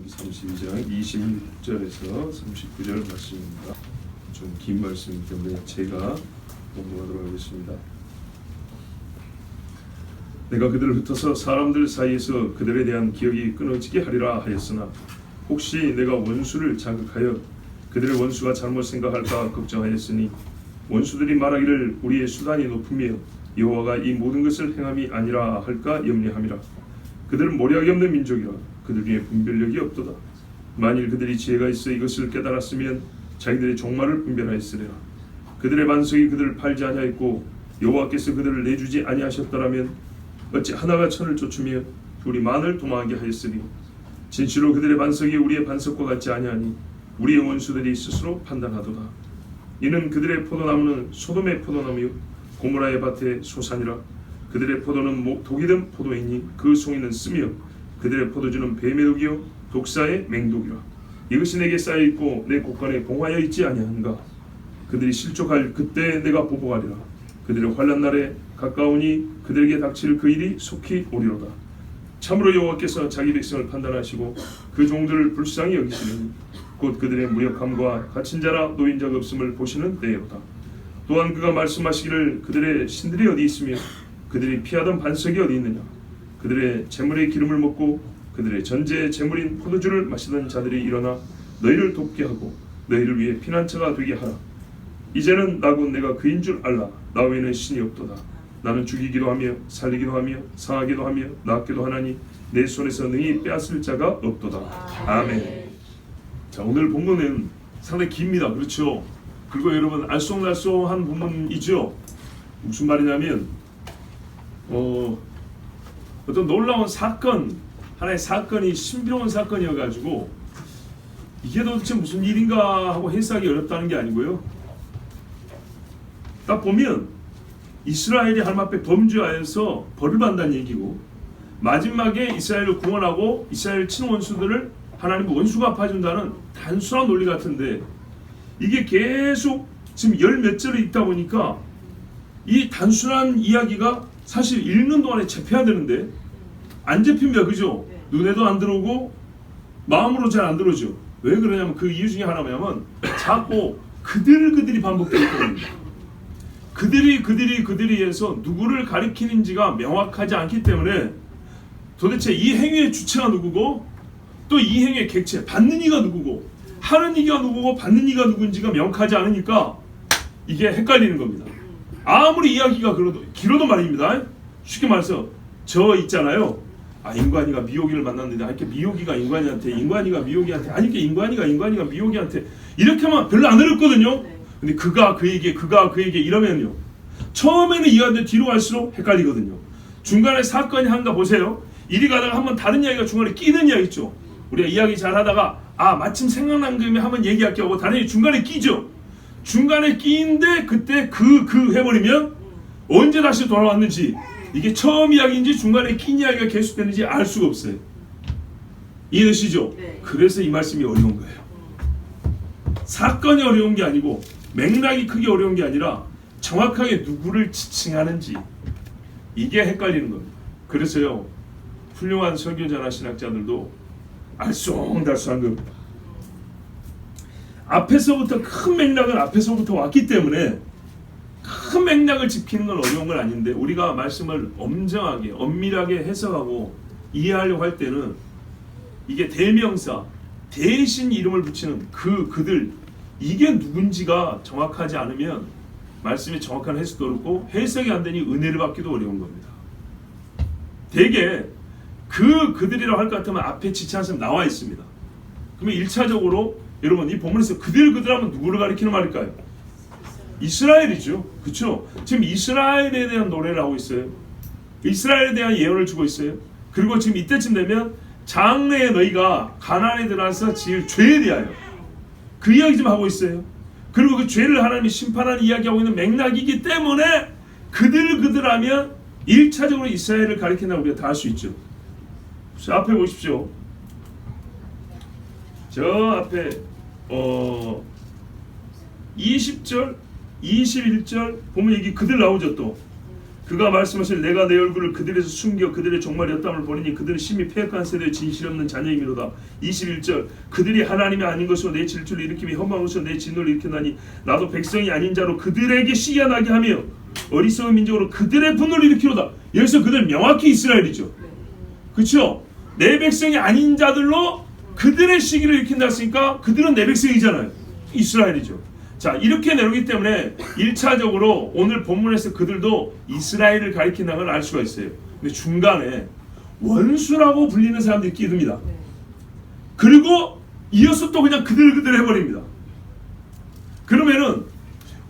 32장 26절에서 39절 말씀입니다. 좀 긴 말씀이기 때문에 제가 공부하도록 하겠습니다. 내가 그들을 흩어서 사람들 사이에서 그들에 대한 기억이 끊어지게 하리라 하였으나 혹시 내가 원수를 자극하여 그들의 원수가 잘못 생각할까 걱정하였으니 원수들이 말하기를 우리의 수단이 높으며 여호와가 이 모든 것을 행함이 아니라 할까 염려함이라. 그들은 모략이 없는 민족이라 그들 위에 분별력이 없도다. 만일 그들이 지혜가 있어 이것을 깨달았으면 자기들의 종말을 분별하였으리라. 그들의 반석이 그들을 팔지 아니하였고 여호와께서 그들을 내주지 아니하셨더라면 어찌 하나가 천을 쫓으며 둘이 만을 도망하게 하였으리요. 진실로 그들의 반석이 우리의 반석과 같지 아니하니 우리의 원수들이 스스로 판단하도다. 이는 그들의 포도나무는 소돔의 포도나무요 고모라의 밭의 소산이라. 그들의 포도는 독이 든 포도이니 그 송이는 쓰며 그들의 포도주는 뱀의 독이요 독사의 맹독이라. 이것이 내게 쌓여있고 내 곳간에 봉하여 있지 아니한가. 그들이 실족할 그때 내가 보복하리라. 그들의 환난 날에 가까우니 그들에게 닥칠 그 일이 속히 오리로다. 참으로 여호와께서 자기 백성을 판단하시고 그 종들을 불쌍히 여기시리니 곧 그들의 무력함과 갇힌 자나 노인자가 없음을 보시는 때로다. 또한 그가 말씀하시기를 그들의 신들이 어디 있으며 그들이 피하던 반석이 어디 있느냐. 그들의 재물의 기름을 먹고 그들의 전제 재물인 포도주를 마시던 자들이 일어나 너희를 돕게 하고 너희를 위해 피난처가 되게 하라. 이제는 나 곧 내가 그인 줄 알라. 나 외에는 신이 없도다. 나는 죽이기도 하며 살리기도 하며 상하기도 하며 낳기도 하나니 내 손에서 능히 빼앗을 자가 없도다. 아멘. 자, 오늘 본문은 상당히 깁니다. 그렇죠? 그리고 여러분 알쏭달쏭한 본문이죠. 무슨 말이냐면 어떤 놀라운 사건, 하나의 사건이 신비로운 사건이어가지고 이게 도대체 무슨 일인가 하고 해석하기 어렵다는 게 아니고요. 딱 보면 이스라엘이 하나님 앞에 범죄하여서 벌을 받는다는 얘기고, 마지막에 이스라엘을 구원하고 이스라엘 친원수들을 하나님 원수가 갚아준다는 단순한 논리 같은데, 이게 계속 지금 열 몇 절을 읽다 보니까 이 단순한 이야기가 사실 읽는 동안에 잡혀야 되는데 안 잡힙니다. 그죠? 눈에도 안 들어오고 마음으로 잘 안 들어오죠. 왜 그러냐면 그 이유 중에 하나면 자꾸 그들이 반복되기 때문입니다. 그들이 해서 누구를 가리키는지가 명확하지 않기 때문에 도대체 이 행위의 주체가 누구고 또 이 행위의 객체, 받는 이가 누구고 하는 이가 누구고 받는 이가 누군지가 명확하지 않으니까 이게 헷갈리는 겁니다. 아무리 이야기가 길어도 말입니다. 쉽게 말해서 저 있잖아요. 인관이가 미호기를 만났는데 이렇게 미호기가 인관이한테, 인관이가 미호기한테, 이렇게 인관이가 미호기한테 이렇게 하면 별로 안 어렵거든요. 근데 그가 그에게 이러면요, 처음에는 이해하는데 뒤로 갈수록 헷갈리거든요. 중간에 사건이 한가 보세요. 이리 가다가 한번 다른 이야기가 중간에 끼는 이야기 있죠. 우리가 이야기 잘 하다가 마침 생각난 김에 한번 얘기할게 하고 다른 얘기 중간에 끼죠. 중간에 끼인데 그때 그 해버리면 언제 다시 돌아왔는지, 이게 처음 이야기인지 중간에 낀 이야기가 계속되는지 알 수가 없어요. 이해되시죠? 네. 그래서 이 말씀이 어려운 거예요. 사건이 어려운 게 아니고 맥락이 크게 어려운 게 아니라 정확하게 누구를 지칭하는지, 이게 헷갈리는 겁니다. 그래서요, 훌륭한 설교자나 신학자들도 알쏭달쏭한 겁니다. 앞에서부터 큰 맥락은 앞에서부터 왔기 때문에 큰 맥락을 짚히는 건 어려운 건 아닌데, 우리가 말씀을 엄정하게 엄밀하게 해석하고 이해하려고 할 때는 이게 대명사, 대신 이름을 붙이는 그들, 이게 누군지가 정확하지 않으면 말씀이 정확한 해석도 어렵고 해석이 안 되니 은혜를 받기도 어려운 겁니다. 대개 그들이라고 할 것 같으면 앞에 지칭한 사람 나와 있습니다. 그러면 1차적으로 여러분 이 본문에서 그들하면 누구를 가리키는 말일까요? 이스라엘이죠. 그렇죠? 지금 이스라엘에 대한 노래를 하고 있어요. 이스라엘에 대한 예언을 주고 있어요. 그리고 지금 이때쯤 되면 장래에 너희가 가나안에 들어가서 지을 죄에 대하여 그 이야기 좀 하고 있어요. 그리고 그 죄를 하나님이 심판하는 이야기하고 있는 맥락이기 때문에 그들하면 1차적으로 이스라엘을 가리킨다고 우리가 다 할 수 있죠. 저 앞에 보십시오. 저 앞에 20절, 21절 보면 여기 그들 나오죠. 또 그가 말씀하실 내가 내 얼굴을 그들에서 숨겨 그들의 종말의 엿담을 보내니 그들은 심히 패역한 세대의 진실 없는 자녀이미로다. 21절 그들이 하나님이 아닌 것으로 내 질투를 일으키며 험한 것으로 내 진노를 일으켰나니 나도 백성이 아닌 자로 그들에게 시기가 나게 하며 어리석은 민족으로 그들의 분노를 일으키로다. 여기서 그들 명확히 이스라엘이죠. 그렇죠? 내 백성이 아닌 자들로 그들의 시기를 일으킨다 했으니까 그들은 내 백성이잖아요. 이스라엘이죠. 자, 이렇게 내놓기 때문에 1차적으로 오늘 본문에서 그들도 이스라엘을 가리킨다는 걸 알 수가 있어요. 근데 중간에 원수라고 불리는 사람들이 끼듭니다. 그리고 이어서 또 그냥 그들 해버립니다. 그러면은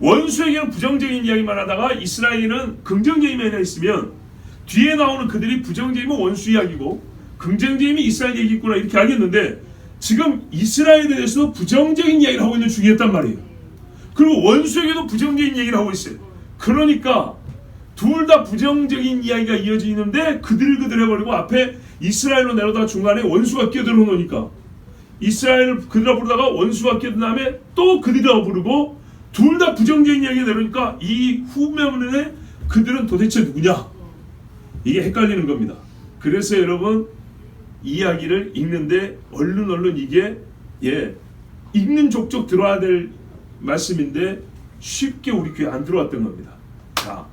원수에게는 부정적인 이야기만 하다가 이스라엘은 긍정적인 면에 있으면 뒤에 나오는 그들이 부정적이면 원수 이야기고 긍정적이면 이스라엘 얘기구나 이렇게 알겠는데 지금 이스라엘에 대해서 부정적인 이야기를 하고 있는 중이었단 말이에요. 그리고 원수에게도 부정적인 얘기를 하고 있어요. 그러니까 둘 다 부정적인 이야기가 이어지는데 그들 해버리고 앞에 이스라엘로 내려다가 중간에 원수가 끼어들어 놓으니까 이스라엘을 그들아 부르다가 원수가 끼어든 다음에 또 그들이라고 부르고 둘 다 부정적인 이야기가 내려오니까 이 후면에 그들은 도대체 누구냐? 이게 헷갈리는 겁니다. 그래서 여러분 이야기를 읽는데 얼른 이게 읽는 족족 들어와야 될 말씀인데 쉽게 우리 귀에 안 들어왔던 겁니다. 자,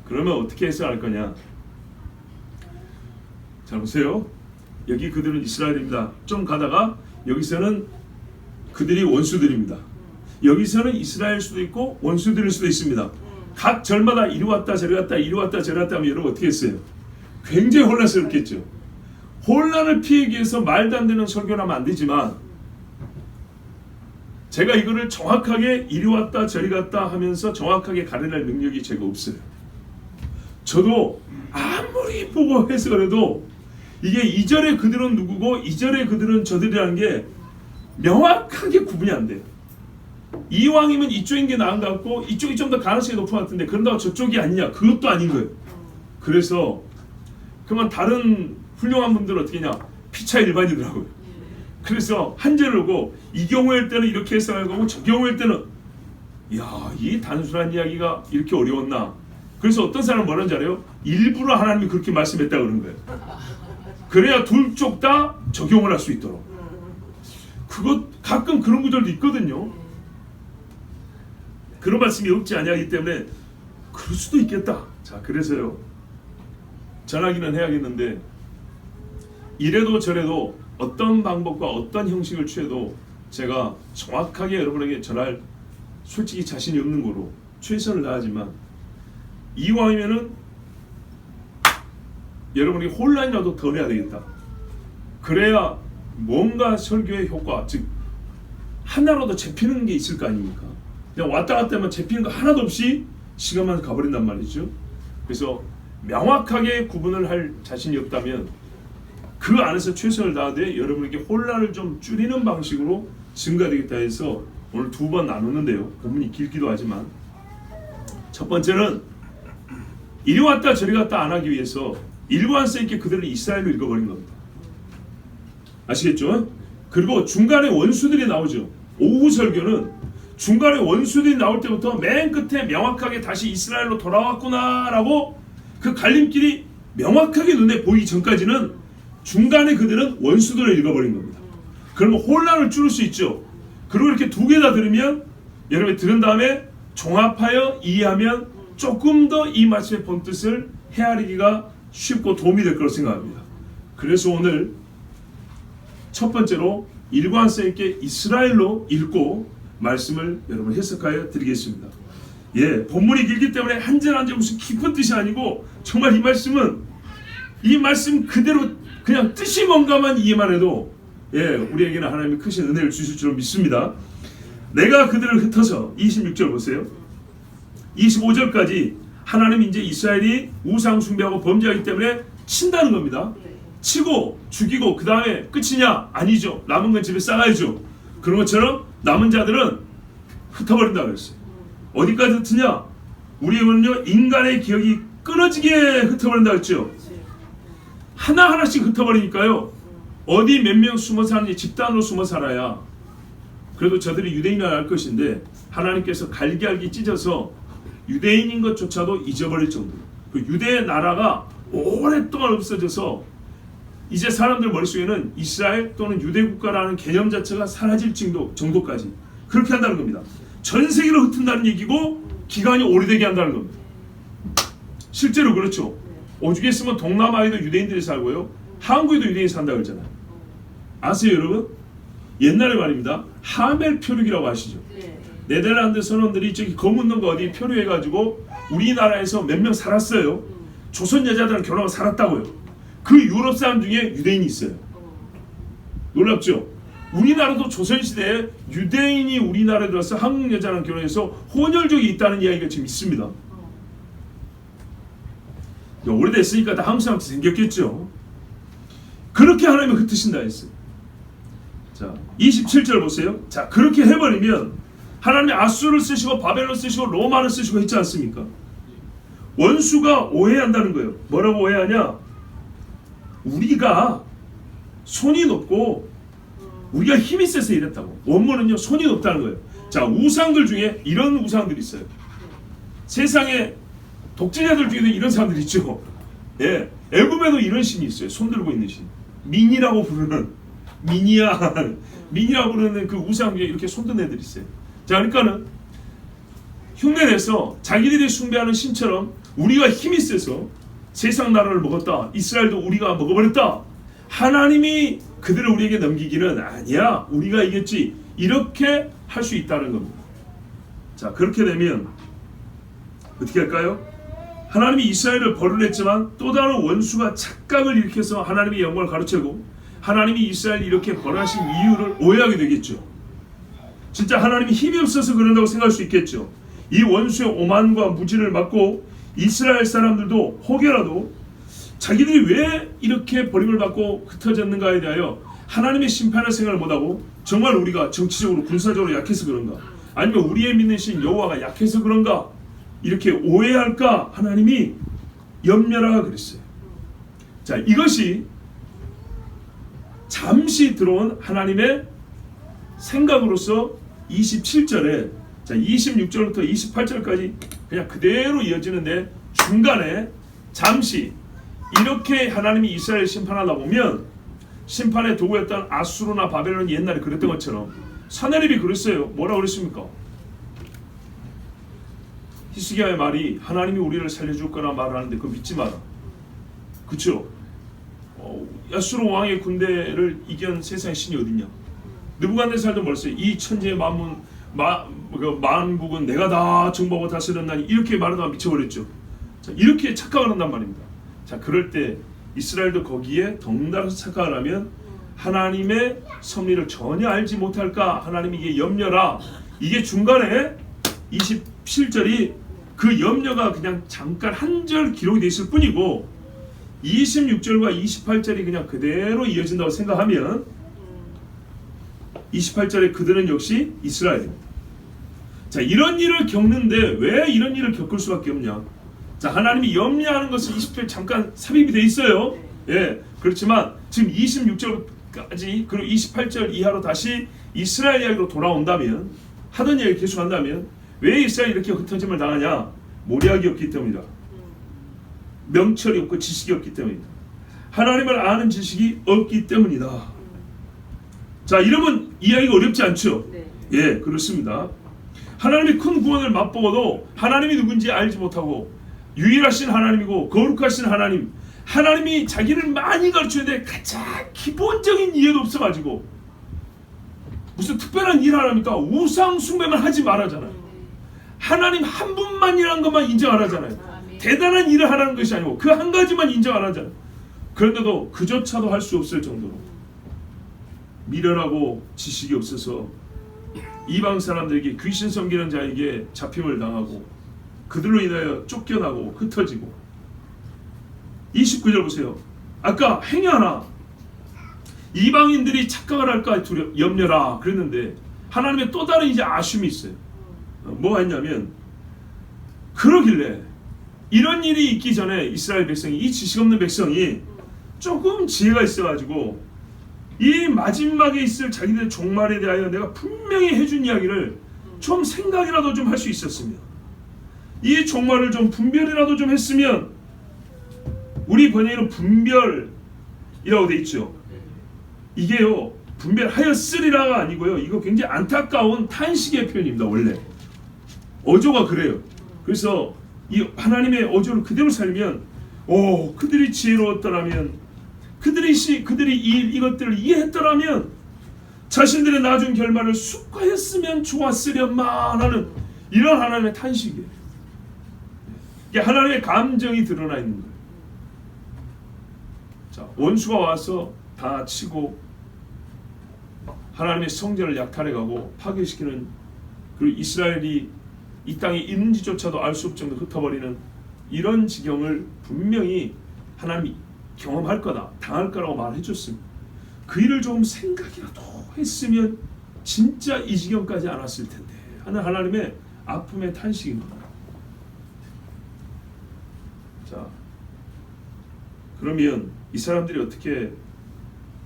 그러면 어떻게 해석할 거냐? 자, 보세요. 여기 그들은 이스라엘입니다. 좀 가다가 여기서는 그들이 원수들입니다. 여기서는 이스라엘 수도 있고 원수들일 수도 있습니다. 각 절마다 이리 왔다 저리 갔다 이리 왔다 저리 갔다 하면 여러분 어떻게 했어요? 굉장히 혼란스럽겠죠. 혼란을 피하기 위해서 말도 안 되는 설교를 하면 안 되지만 제가 이거를 정확하게 이리 왔다 저리 갔다 하면서 정확하게 가려낼 능력이 제가 없어요. 저도 아무리 보고 해석을 해도 이게 이절의 그들은 누구고 이절의 그들은 저들이라는 게 명확하게 구분이 안 돼요. 이왕이면 이쪽인 게 나은 것 같고 이쪽이 좀 더 가능성이 높은 것 같은데 그런다고 저쪽이 아니냐? 그것도 아닌 거예요. 그래서 그러면 다른 훌륭한 분들은 어떻게 하냐? 피차 일반이더라고요. 그래서 한절을 보고 이 경우일 때는 이렇게 해석할 거고 저 경우일 때는 이 단순한 이야기가 이렇게 어려웠나? 그래서 어떤 사람은 뭐라는지 알아요? 일부러 하나님이 그렇게 말씀했다고 그러는 거예요. 그래야 둘 쪽 다 적용을 할 수 있도록. 그것 가끔 그런 구절도 있거든요. 그런 말씀이 없지 아니하기 때문에 그럴 수도 있겠다. 자, 그래서요. 전하기는 해야겠는데 이래도 저래도 어떤 방법과 어떤 형식을 취해도 제가 정확하게 여러분에게 전할 솔직히 자신이 없는 거로 최선을 다하지만 이왕이면은 여러분에게 혼란이라도 더 내야 되겠다. 그래야 뭔가 설교의 효과, 즉 하나라도 잡히는 게 있을 거 아닙니까? 그냥 왔다 갔다 하면 잡히는 거 하나도 없이 시간만 가버린단 말이죠. 그래서 명확하게 구분을 할 자신이 없다면 그 안에서 최선을 다하되 여러분에게 혼란을 좀 줄이는 방식으로 증가되겠다 해서 오늘 두 번 나누는데요. 본문이 길기도 하지만 첫 번째는 이리 왔다 저리 갔다 안 하기 위해서 일관성 있게 그들은 이스라엘로 읽어버린 겁니다. 아시겠죠? 그리고 중간에 원수들이 나오죠. 오후 설교는 중간에 원수들이 나올 때부터 맨 끝에 명확하게 다시 이스라엘로 돌아왔구나라고 그 갈림길이 명확하게 눈에 보이기 전까지는 중간에 그들은 원수들을 읽어버린 겁니다. 그러면 혼란을 줄일 수 있죠. 그리고 이렇게 두 개 다 들으면 여러분이 들은 다음에 종합하여 이해하면 조금 더 이 말씀의 본뜻을 헤아리기가 쉽고 도움이 될 거라고 생각합니다. 그래서 오늘 첫 번째로 일관성 있게 이스라엘로 읽고 말씀을 여러분 해석하여 드리겠습니다. 본문이 길기 때문에 한 절 한 절 무슨 깊은 뜻이 아니고 정말 이 말씀 그대로 그냥 뜻이 뭔가만 이해만 해도 우리에게는 하나님이 크신 은혜를 주실 줄 믿습니다. 내가 그들을 흩어서 26절 보세요. 25절까지 하나님이 이제 이스라엘이 우상 숭배하고 범죄하기 때문에 친다는 겁니다. 치고 죽이고 그 다음에 끝이냐? 아니죠. 남은 건 집에 싸가야죠. 그런 것처럼 남은 자들은 흩어버린다고 했어요. 어디까지 흩으냐? 우리는요 인간의 기억이 끊어지게 흩어버린다고 했죠. 하나하나씩 흩어버리니까요 어디 몇 명 숨어 사는지 집단으로 숨어 살아야 그래도 저들이 유대인을 알 것인데 하나님께서 갈기갈기 찢어서 유대인인 것조차도 잊어버릴 정도로 그 유대 나라가 오랫동안 없어져서 이제 사람들 머릿속에는 이스라엘 또는 유대 국가라는 개념 자체가 사라질 정도까지 그렇게 한다는 겁니다. 전 세계로 흩은다는 얘기고 기간이 오래되게 한다는 겁니다. 실제로 그렇죠. 오죽 했으면 동남아에도 유대인들이 살고요, 한국에도 유대인이 산다고 그러잖아요. 아세요 여러분? 옛날에 말입니다. 하멜 표류기라고 아시죠? 네덜란드 선원들이 저기 검은동가 어디 표류해가지고 우리나라에서 몇 명 살았어요. 조선 여자들은 결혼하고 살았다고요. 그 유럽 사람 중에 유대인이 있어요. 놀랍죠? 우리나라도 조선시대에 유대인이 우리나라에 들어와서 한국 여자랑 결혼해서 혼혈족이 있다는 이야기가 지금 있습니다. 오래됐으니까 다 한국 사람한테 생겼겠죠. 그렇게 하나님은 흩으신다 했어요. 자, 27절 보세요. 자, 그렇게 해버리면 하나님이 아수를 쓰시고 바벨론 쓰시고 로마를 쓰시고 했지 않습니까? 원수가 오해한다는 거예요. 뭐라고 오해하냐? 우리가 손이 높고 우리가 힘이 세서 이랬다고. 원문은요, 손이 높다는 거예요. 자, 우상들 중에 이런 우상들이 있어요. 세상에 독재자들 중에도 이런 사람들이 있죠. 예, 애굽에도 이런 신이 있어요. 손 들고 있는 신. 민이라고 부르는, 민이라고 부르는 그 우상 중에 이렇게 손 든 애들이 있어요. 자, 그러니까는 흉내내서 자기들이 숭배하는 신처럼 우리가 힘이 세서 세상 나라를 먹었다, 이스라엘도 우리가 먹어버렸다, 하나님이 그들을 우리에게 넘기기는 아니야, 우리가 이겼지, 이렇게 할 수 있다는 겁니다. 자, 그렇게 되면 어떻게 할까요? 하나님이 이스라엘을 벌을 또 다른 원수가 착각을 일으켜서 하나님의 영광을 가로채고 하나님이 이스라엘을 이렇게 벌하신 이유를 오해하게 되겠죠. 진짜 하나님이 힘이 없어서 그런다고 생각할 수 있겠죠. 이 원수의 오만과 무지를 막고 이스라엘 사람들도 혹여라도 자기들이 왜 이렇게 버림을 받고 흩어졌는가에 대하여 하나님의 심판을 생각을 못하고 정말 우리가 정치적으로 군사적으로 약해서 그런가, 아니면 우리의 믿는 신 여호와가 약해서 그런가, 이렇게 오해할까 하나님이 염려라 그랬어요. 자, 이것이 잠시 들어온 하나님의 생각으로서 27절에, 자 26절부터 28절까지 그냥 그대로 이어지는데, 중간에 잠시 이렇게 하나님이 이스라엘을 심판하다 보면 심판의 도구였던 아수르나 바벨론이 옛날에 그랬던 것처럼 사내립이 그랬어요. 뭐라 그랬습니까? 히스기야의 말이 하나님이 우리를 살려줄 거라 말하는데 그거 믿지 마라. 그쵸? 아수르 왕의 군대를 이긴 세상의 신이 어딨냐? 느부갓네살도 벌써 이 천지의 만국은 내가 다 정복하고 다스렸나니 이렇게 말하다가 미쳐버렸죠. 자, 이렇게 착각을 한단 말입니다. 자, 그럴 때 이스라엘도 거기에 덩달아서 착각을 하면 하나님의 섭리를 전혀 알지 못할까 하나님이 이게 염려라. 이게 중간에 27절이 그 염려가 그냥 잠깐 한 절 기록이 돼 있을 뿐이고 26절과 28절이 그냥 그대로 이어진다고 생각하면 28절에 그들은 역시 이스라엘입니다. 자, 이런 일을 겪는데 왜 이런 일을 겪을 수밖에 없냐? 자, 하나님이 염려하는 것은 20절 잠깐 삽입이 돼 있어요. 예, 그렇지만 지금 26절까지 그리고 28절 이하로 다시 이스라엘 이야기로 돌아온다면, 하던 이야기 계속한다면 왜 이스라엘이 이렇게 흩어짐을 당하냐? 모략이 없기 때문이다. 명철이 없고 지식이 없기 때문이다. 하나님을 아는 지식이 없기 때문이다. 자, 이러면 이야기가 어렵지 않죠? 예, 그렇습니다. 하나님이 큰 구원을 맛보고도 하나님이 누군지 알지 못하고 유일하신 하나님이고 거룩하신 하나님, 하나님이 자기를 많이 가르치는데 가장 기본적인 이해도 없어가지고 무슨 특별한 일 하나입니까? 우상 숭배만 하지 말아잖아요. 하나님 한 분만이라는 것만 인정 안 하잖아요. 대단한 일을 하라는 것이 아니고 그 한 가지만 인정 안 하잖아요. 그런데도 그조차도 할 수 없을 정도로 미련하고 지식이 없어서 이방 사람들에게, 귀신 섬기는 자에게 잡힘을 당하고 그들로 인하여 쫓겨나고 흩어지고. 29절 보세요. 아까 행여나 이방인들이 착각을 할까 염려라 그랬는데 하나님의 또 다른 이제 아쉬움이 있어요. 뭐가 했냐면, 그러길래 이런 일이 있기 전에 이스라엘 백성이, 이 지식 없는 백성이 조금 지혜가 있어가지고 이 마지막에 있을 자기들의 종말에 대하여 내가 분명히 해준 이야기를 좀 생각이라도 좀 할 수 있었으면, 이 종말을 좀 분별이라도 좀 했으면 우리 번역에는 분별이라고 돼 있죠. 이게요, 분별하였으리라가 아니고요, 이거 굉장히 안타까운 탄식의 표현입니다. 원래 어조가 그래요. 그래서 이 하나님의 어조를 그대로 살면, 그들이 지혜로웠더라면, 그들이 이것들을 이해했더라면 자신들의 나중 결말을 숙고했으면 좋았으련만 하는 이런 하나님의 탄식이에요. 이게 하나님의 감정이 드러나 있는 거예요. 자, 원수가 와서 다 치고 하나님의 성전을 약탈해가고 파괴시키는, 그리고 이스라엘이 이 땅에 있는지조차도 알 수 없을 정도로 흩어버리는 이런 지경을 분명히 하나님이 경험할 거다, 당할 거라고 말해줬습니다. 그 일을 조금 생각이라도 했으면 진짜 이 지경까지 안 왔을 텐데 하는 하나님의 아픔의 탄식입니다. 자, 그러면 이 사람들이 어떻게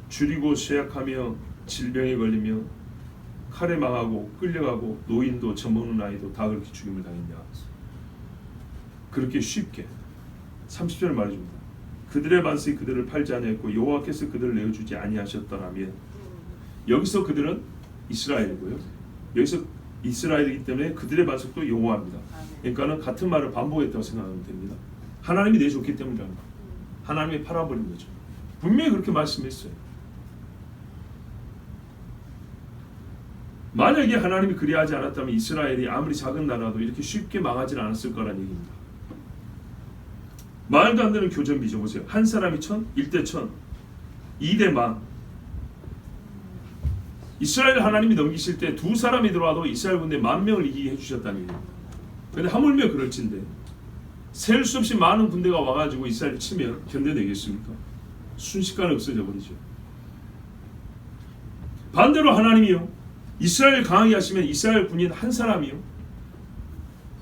줄이고 쇠약하며 질병에 걸리며 칼에 망하고 끌려가고 노인도 젖먹는 아이도 다 그렇게 죽임을 당했냐? 그렇게 쉽게 30절을 말해줍니다. 그들의 반석이 그들을 팔지 아니하였고 여호와께서 그들을 내어주지 아니하셨더라면, 여기서 그들은 이스라엘이고요, 여기서 이스라엘이기 때문에 그들의 반석도 여호와입니다. 그러니까는 같은 말을 반복했다고 생각하면 됩니다. 하나님이 내줬기 때문이라는 거, 하나님이 팔아버린 거죠. 분명히 그렇게 말씀했어요. 만약에 하나님이 그리하지 않았다면 이스라엘이 아무리 작은 나라도 이렇게 쉽게 망하지 않았을 거라는 얘기입니다. 말도 안 되는 교전비죠. 보세요. 한 사람이 1000, 1대 1000, 2대 만. 이스라엘 하나님이 넘기실 때 두 사람이 들어와도 이스라엘 군대 10,000명을 이기게 해주셨다는 얘기예요. 그런데 하물며 그럴진데 셀 수 없이 많은 군대가 와가지고 이스라엘을 치면 견뎌내겠습니까? 순식간에 없어져 버리죠. 반대로 하나님이요, 이스라엘 강하게 하시면 이스라엘 군인 한 사람이요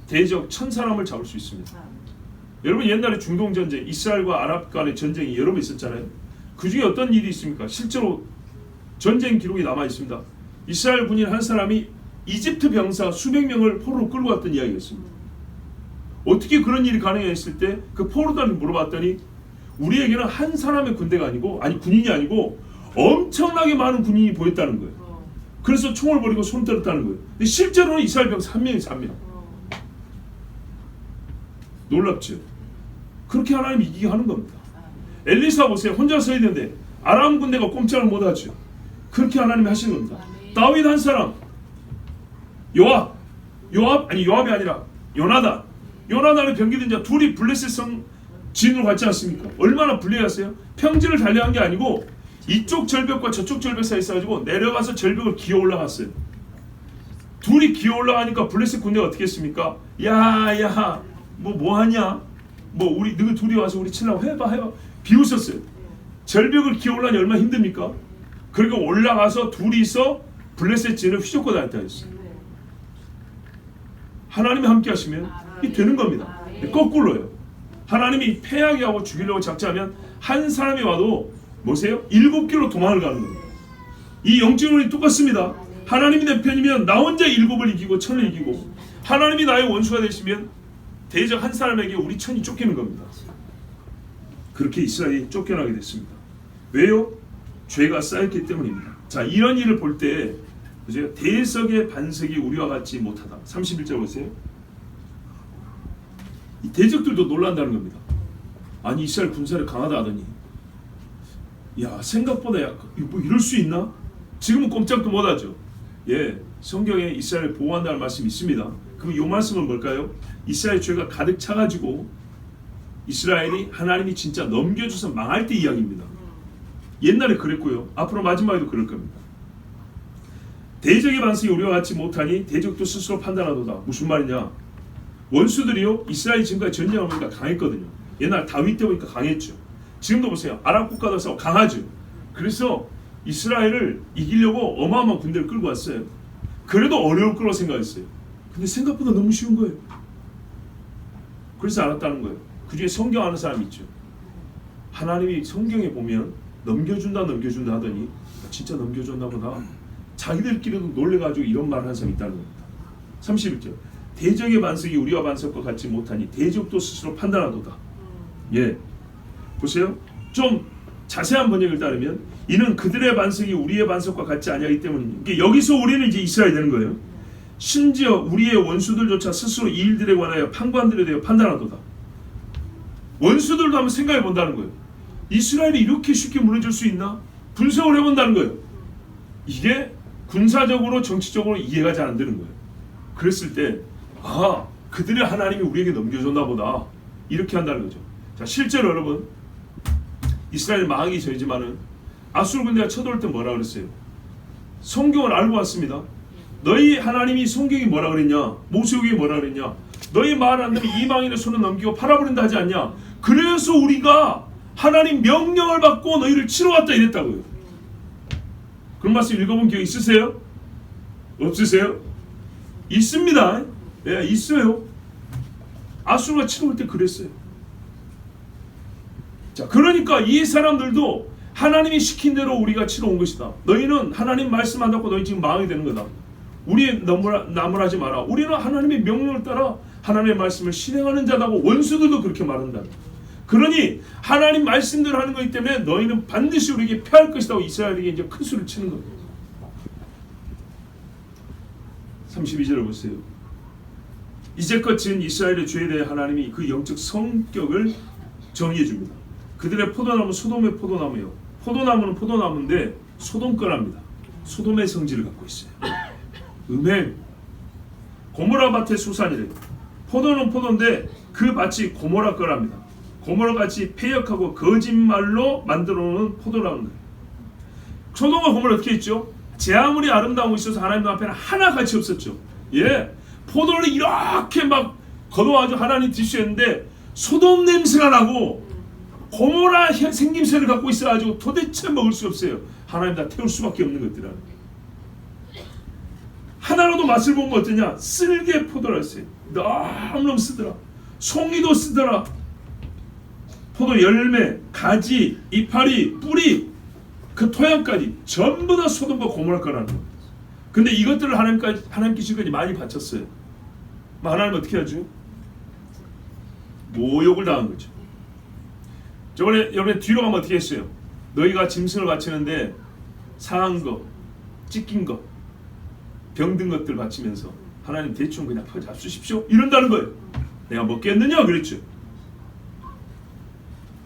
대적 1000사람을 잡을 수 있습니다. 여러분, 옛날에 중동전쟁, 이스라엘과 아랍 간의 전쟁이 여러 번 있었잖아요. 그 중에 어떤 일이 있습니까? 실제로 전쟁 기록이 남아 있습니다. 이스라엘 군인 한 사람이 이집트 병사 수백 명을 포로로 끌고 갔던 이야기가 있습니다. 어떻게 그런 일이 가능했을 때 그 포로단을 물어봤더니 우리에게는 한 사람의 군대가 아니고, 군인이 아니고 엄청나게 많은 군인이 보였다는 거예요. 그래서 총을 버리고 손 떨었다는 거예요. 근데 실제로는 이스라엘 병사 1명에서 1명. 놀랍죠? 그렇게 하나님이 이기게 하는 겁니다. 엘리사 보세요. 혼자 서 있는데 아람 군대가 꼼짝을 못하죠. 그렇게 하나님이 하시는 겁니다. 다윗 한 사람, 요압이 아니라 요나단의 병기든 자 둘이 블레셋 성 진으로 갔지 않습니까? 얼마나 불리했어요? 평지를 달려간 게 아니고 이쪽 절벽과 저쪽 절벽 사이에 있어가지고 내려가서 절벽을 기어 올라갔어요. 둘이 기어 올라가니까 블레셋 군대가 어떻게 했습니까? 야 뭐하냐? 우리 너희 둘이 와서 우리 치려고 해봐 비웃었어요. 절벽을 기어 올라가니 얼마나 힘듭니까? 그리고 올라가서 둘이서 블레셋 진을 휘젓고 다녔다 했어요. 하나님이 함께 하시면 이 되는 겁니다. 거꾸로요. 하나님이 패하게 하고 죽이려고 작정하면 한 사람이 와도 보세요, 7길로 도망을 가는 거예요. 이 영적으로 똑같습니다. 하나님이 내 편이면 나 혼자 7을 이기고 1000을 이기고, 하나님이 나의 원수가 되시면 대적 한 사람에게 우리 1000이 쫓기는 겁니다. 그렇게 이스라엘이 쫓겨나게 됐습니다. 왜요? 죄가 쌓였기 때문입니다. 자, 이런 일을 볼 때 보세요. 대적의 반석이 우리와 같지 못하다. 31절 보세요. 이 대적들도 놀란다는 겁니다. 아니, 이스라엘 군사를 강하다 하더니 생각보다 이럴 수 있나? 지금은 꼼짝도 못하죠. 성경에 이스라엘을 보호한다는 말씀이 있습니다. 그럼 이 말씀은 뭘까요? 이스라엘 죄가 가득 차가지고 이스라엘이 하나님이 진짜 넘겨줘서 망할 때 이야기입니다. 옛날에 그랬고요, 앞으로 마지막에도 그럴 겁니다. 대적의 반석이 우리와 같지 못하니 대적도 스스로 판단하도다. 무슨 말이냐? 원수들이요, 이스라엘이 지금까지 전쟁을 보니까 강했거든요. 옛날 다윗 때 보니까 강했죠. 지금도 보세요. 아랍 국가도 싸워 강하죠. 그래서 이스라엘을 이기려고 어마어마한 군대를 끌고 왔어요. 그래도 어려울 거라고 생각했어요. 근데 생각보다 너무 쉬운 거예요. 그래서 알았다는 거예요. 그 중에 성경 아는 사람이 있죠. 하나님이 성경에 보면 넘겨준다 하더니 진짜 넘겨줬나 보다. 자기들끼리도 놀래가지고 이런 말을 한 사람이 있다는 겁니다. 31절. 대적의 반석이 우리와 반석과 같지 못하니 대적도 스스로 판단하도다. 보세요. 좀 자세한 번역을 따르면 이는 그들의 반석이 우리의 반석과 같지 아니하기 때문입니다. 여기서 우리는 이제 있어야 되는 거예요. 심지어 우리의 원수들조차 스스로 이 일들에 관하여 판관들에 대해 판단하도다. 원수들도 한번 생각해 본다는 거예요. 이스라엘이 이렇게 쉽게 무너질 수 있나? 분석을 해본다는 거예요. 이게 군사적으로 정치적으로 이해가 잘 안 되는 거예요. 그랬을 때 그들의 하나님이 우리에게 넘겨줬나 보다, 이렇게 한다는 거죠. 자, 실제로 여러분, 이스라엘 망하기 전이지만은 아수르 군대가 쳐들어올 때 뭐라 그랬어요? 성경을 알고 왔습니다. 너희 하나님이 성경이 뭐라 그랬냐? 모세오경이 뭐라 그랬냐? 너희 말 안 되면 이방인의 손에 넘기고 팔아버린다 하지 않냐? 그래서 우리가 하나님 명령을 받고 너희를 치러 왔다 이랬다고요. 그런 말씀 읽어본 기억 있으세요? 없으세요? 있습니다. 예, 있어요. 아수르가 치러 올 때 그랬어요. 자, 그러니까 이 사람들도 하나님이 시킨 대로 우리가 치러 온 것이다. 너희는 하나님 말씀 안 듣고 너희 지금 망하게 되는 거다. 우리 나무라지 마라. 우리는 하나님의 명령을 따라 하나님의 말씀을 실행하는 자다고 원수들도 그렇게 말한다. 그러니 하나님 말씀대로 하는 거기 때문에 너희는 반드시 우리에게 패할 것이다. 이스라엘에게 이제 큰 수를 치는 거예요. 32절을 보세요. 이제껏 지은 이스라엘의 죄에 대해 하나님이 그 영적 성격을 정의해 줍니다. 그들의 포도나무 소돔의 포도나무요. 포도나무는 포도나무인데 소돔 거랍니다. 소돔의 성질을 갖고 있어요. 음행. 고모라 밭의 수산이래요. 포도는 포도인데 그 밭이 고모라 거랍니다. 고모라 같이 패역하고 거짓말로 만들어 놓은 포도라는 거예요. 소돔과 고모라 어떻게 했죠? 제 아무리 아름다운 것이 있어서 하나님 앞에는 하나 같이 없었죠. 예, 포도를 이렇게 막 걷어가지고 하나님 드시는데 소돔 냄새가 나고 고모라 생김새를 갖고 있어가지고 도대체 먹을 수 없어요. 하나님 다 태울 수밖에 없는 것들은. 하나라도 맛을 보면 어떠냐? 쓸개 포도라 했어요. 너무너무 쓰더라. 송이도 쓰더라. 포도 열매, 가지, 이파리, 뿌리, 그 토양까지 전부 다 소돔과 고모라 거라는 거예요. 근데 이것들을 하나님께 지금까지 많이 바쳤어요. 하나님 어떻게 하죠? 모욕을 당한 거죠. 저번에 여러분 뒤로 가면 어떻게 했어요? 너희가 짐승을 바치는데 상한 거, 찢긴 거, 병든 것들 바치면서 하나님 대충 그냥 잡수십시오 이런다는 거예요. 내가 먹겠느냐 그랬죠.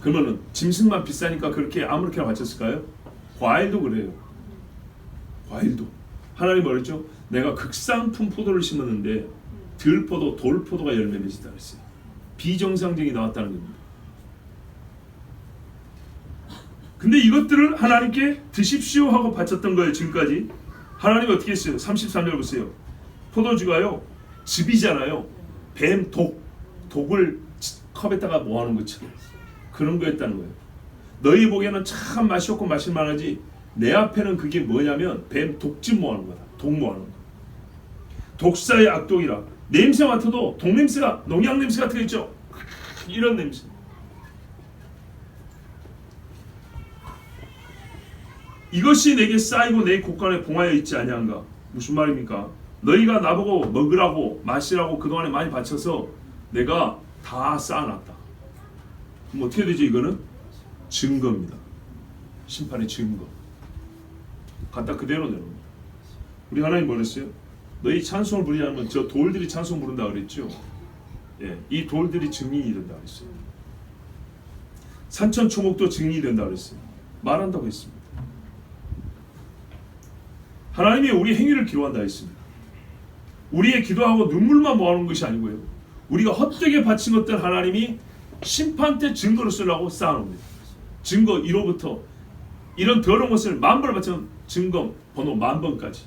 그러면은 짐승만 비싸니까 그렇게 아무렇게나 바쳤을까요? 과일도 그래요. 과일도 하나님 뭐랬죠? 내가 극상품 포도를 심었는데 들포도, 돌포도가 열매 맺었다 그랬어요. 비정상적이 나왔다는 겁니다. 근데 이것들을 하나님께 드십시오 하고 바쳤던 거예요. 지금까지. 하나님이 어떻게 했어요? 33절 보세요. 포도주가요, 즙이잖아요. 뱀 독을 컵에다가 모아놓은 것처럼 그런 거였다는 거예요. 너희 보기에는 참 맛이 없고 마실만하지 내 앞에는 그게 뭐냐면 뱀 독즙 모아놓은 거다. 독 모아놓은 거. 독사의 악독이라. 냄새 맡아도 독냄새가, 농약 냄새 같은 거 있죠? 이런 냄새. 이것이 내게 쌓이고 내 곳간에 봉하여 있지 아니한가? 무슨 말입니까? 너희가 나보고 먹으라고 마시라고 그동안에 많이 바쳐서 내가 다 쌓아놨다. 그럼 어떻게 되죠? 이거는 증거입니다. 심판의 증거. 갖다 그대로 내놓습니다. 우리 하나님 뭐랬어요? 너희 찬송을 부르지 않으면 저 돌들이 찬송 부른다 그랬죠? 예, 이 돌들이 증인이 된다 그랬어요. 산천초목도 증인이 된다 그랬어요. 말한다고 했습니다. 하나님이 우리 행위를 기록한다 했습니다. 우리의 기도하고 눈물만 모아놓은 것이 아니고요. 우리가 헛되게 바친 것들 하나님이 심판 때 증거로 쓰려고 쌓아놓습니다. 증거 1호부터 이런 더러운 것을 10,000번을 바치면 증거 번호 10,000번까지.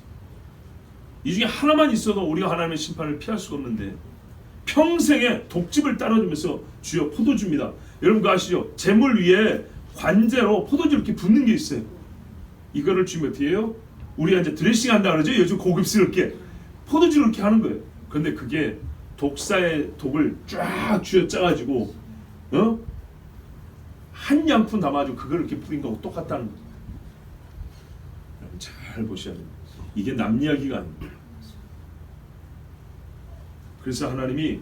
이 중에 하나만 있어도 우리가 하나님의 심판을 피할 수가 없는데 평생에 독즙을 따라주면서 주여 포도주입니다. 여러분 그거 아시죠? 재물 위에 관제로 포도주 이렇게 붓는 게 있어요. 이거를 주면 어떻게 해요? 우리가 이제 드레싱 한다 그러죠? 요즘 고급스럽게 포도주를 이렇게 하는 거예요. 그런데 그게 독사의 독을 쫙 쥐어 짜가지고 한 양푼 담아가지고 그걸 이렇게 뿌린 거하고 똑같다는 거예요. 잘 보셔야 됩니다. 이게 남 이야기가 아닙니다. 그래서 하나님이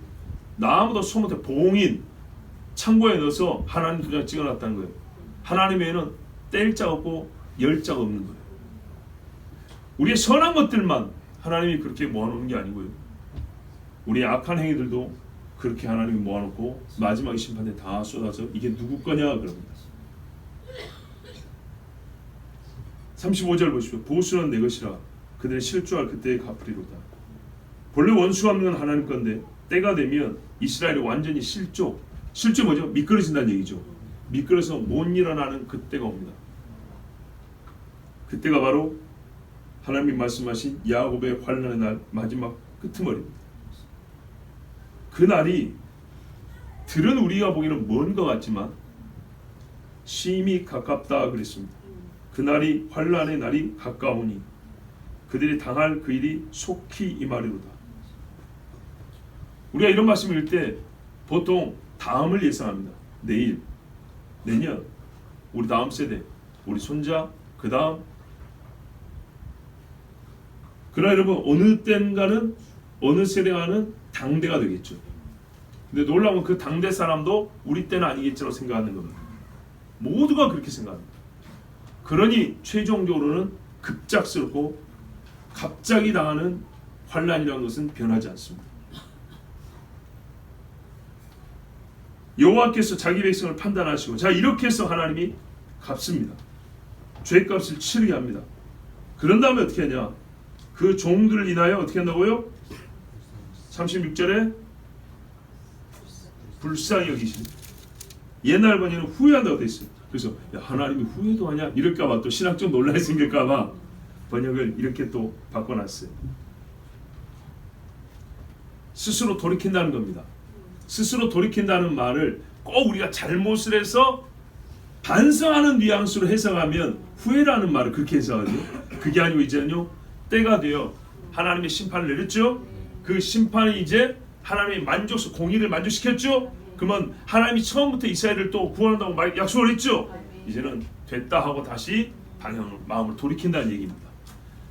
나 아무도 소못해 봉인, 창고에 넣어서 하나님 도장 찍어놨다는 거예요. 하나님 외에는 뗄 자 없고 열 자가 없는 거예요. 우리의 선한 것들만 하나님이 그렇게 모아놓는 게 아니고요. 우리의 악한 행위들도 그렇게 하나님이 모아놓고 마지막 심판에 다 쏟아서 이게 누구 거냐 그럽니다. 35절 보십시오. 보수는 내 것이라 그들의 실족할 그때에 갚으리로다. 본래 원수가 없는 건 하나님 건데 때가 되면 이스라엘이 완전히 실족 뭐죠? 미끄러진다는 얘기죠. 미끄러서 못 일어나는 그때가 옵니다. 그때가 바로 하나님이 말씀하신 야곱의 환난의 날 마지막 끄트머리입니다. 그 날이 들은 우리가 보기에는 먼 것 같지만 심히 가깝다 그랬습니다. 그 날이 환난의 날이 가까우니 그들이 당할 그 일이 속히 임하리로다. 우리가 이런 말씀을 읽을 때 보통 다음을 예상합니다. 내일, 내년, 우리 다음 세대, 우리 손자, 그 다음. 그러나 여러분 어느 때인가는 어느 세대가는 당대가 되겠죠. 근데 놀라운 건 그 당대 사람도 우리 때는 아니겠지라고 생각하는 겁니다. 모두가 그렇게 생각합니다. 그러니 최종적으로는 급작스럽고 갑자기 당하는 환난이라는 것은 변하지 않습니다. 여호와께서 자기 백성을 판단하시고 자 이렇게 해서 하나님이 갚습니다. 죄값을 치르게 합니다. 그런 다음에 어떻게 하냐? 그 종들을 인하여 어떻게 한다고요? 36절에 불쌍히 여기시니 옛날 번역에는 후회한다고 되어 있어요. 그래서 야, 하나님이 후회도 하냐? 이럴까봐 또 신학적 논란이 생길까봐 번역을 이렇게 또 바꿔놨어요. 스스로 돌이킨다는 겁니다. 스스로 돌이킨다는 말을 꼭 우리가 잘못을 해서 반성하는 뉘앙스로 해석하면 후회라는 말을 그렇게 해석하죠. 그게 아니고 이제는요 때가 되어 하나님의 심판을 내렸죠. 그 심판이 이제 하나님의 공의를 만족시켰죠. 그러면 하나님이 처음부터 이스라엘을 또 구원한다고 약속을 했죠. 이제는 됐다 하고 다시 마음을 돌이킨다는 얘기입니다.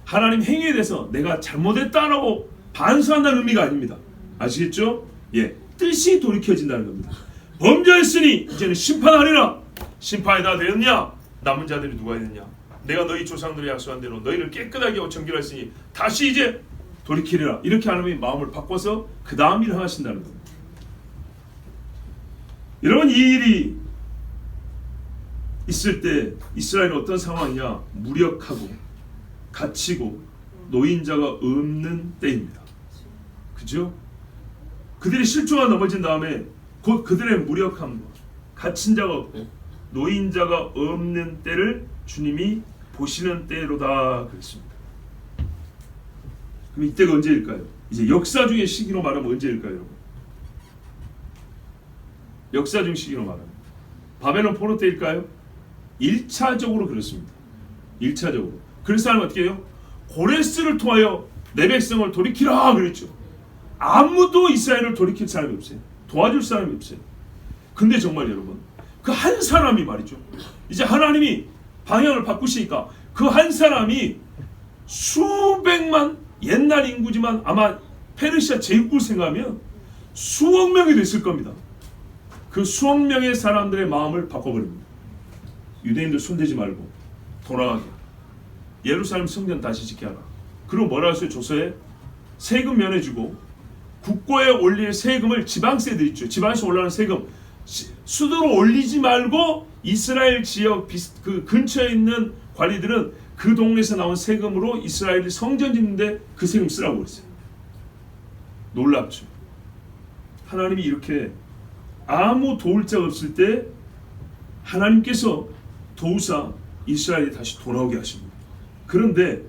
하나님 행위에 대해서 내가 잘못했다라고 반성한다는 의미가 아닙니다. 아시겠죠? 예, 뜻이 돌이켜진다는 겁니다. 범죄했으니 이제는 심판하리라. 심판이 다 되었냐? 남은 자들이 누가 있느냐? 내가 너희 조상들이 약속한 대로 너희를 깨끗하게 하고 정결했으니 다시 이제 돌이키리라. 이렇게 하나님이 마음을 바꿔서 그 다음 일을 하신다는 겁니다. 여러분 이 일이 있을 때 이스라엘은 어떤 상황이냐? 무력하고 갇히고 노인자가 없는 때입니다. 그죠? 그들이 실조가 넘어진 다음에 곧 그들의 무력함과 갇힌 자가 없고 노인자가 없는 때를 주님이 보시는 때로다 그랬습니다. 그럼 이때가 언제일까요? 이제 역사 중의 시기로 말하면 언제일까요, 여러분? 역사 중 시기로 말하면 바벨론 포로 때일까요? 1차적으로 그렇습니다. 1차적으로. 그래서 하나님 어떻게 해요? 고레스를 통하여 내 백성을 돌이키라 그랬죠. 아무도 이스라엘을 돌이킬 사람이 없어요. 도와줄 사람이 없어요. 근데 정말 여러분 그 한 사람이 말이죠. 이제 하나님이 방향을 바꾸시니까 그 한 사람이 수백만 옛날 인구지만 아마 페르시아 제국을 생각하면 수억 명이 됐을 겁니다. 그 수억 명의 사람들의 마음을 바꿔버립니다. 유대인들 손대지 말고 돌아가게. 예루살렘 성전 다시 짓게 하라. 그리고 뭐라 했어요? 조서에 세금 면해주고 국고에 올릴 세금을 지방세들 있죠. 지방에서 올라오는 세금 수도로 올리지 말고 이스라엘 지역 그 근처에 있는 관리들은 그 동네에서 나온 세금으로 이스라엘이 성전 짓는데 그 세금 쓰라고 그랬어요. 놀랍죠. 하나님이 이렇게 아무 도울 자가 없을 때 하나님께서 도우사 이스라엘이 다시 돌아오게 하십니다. 그런데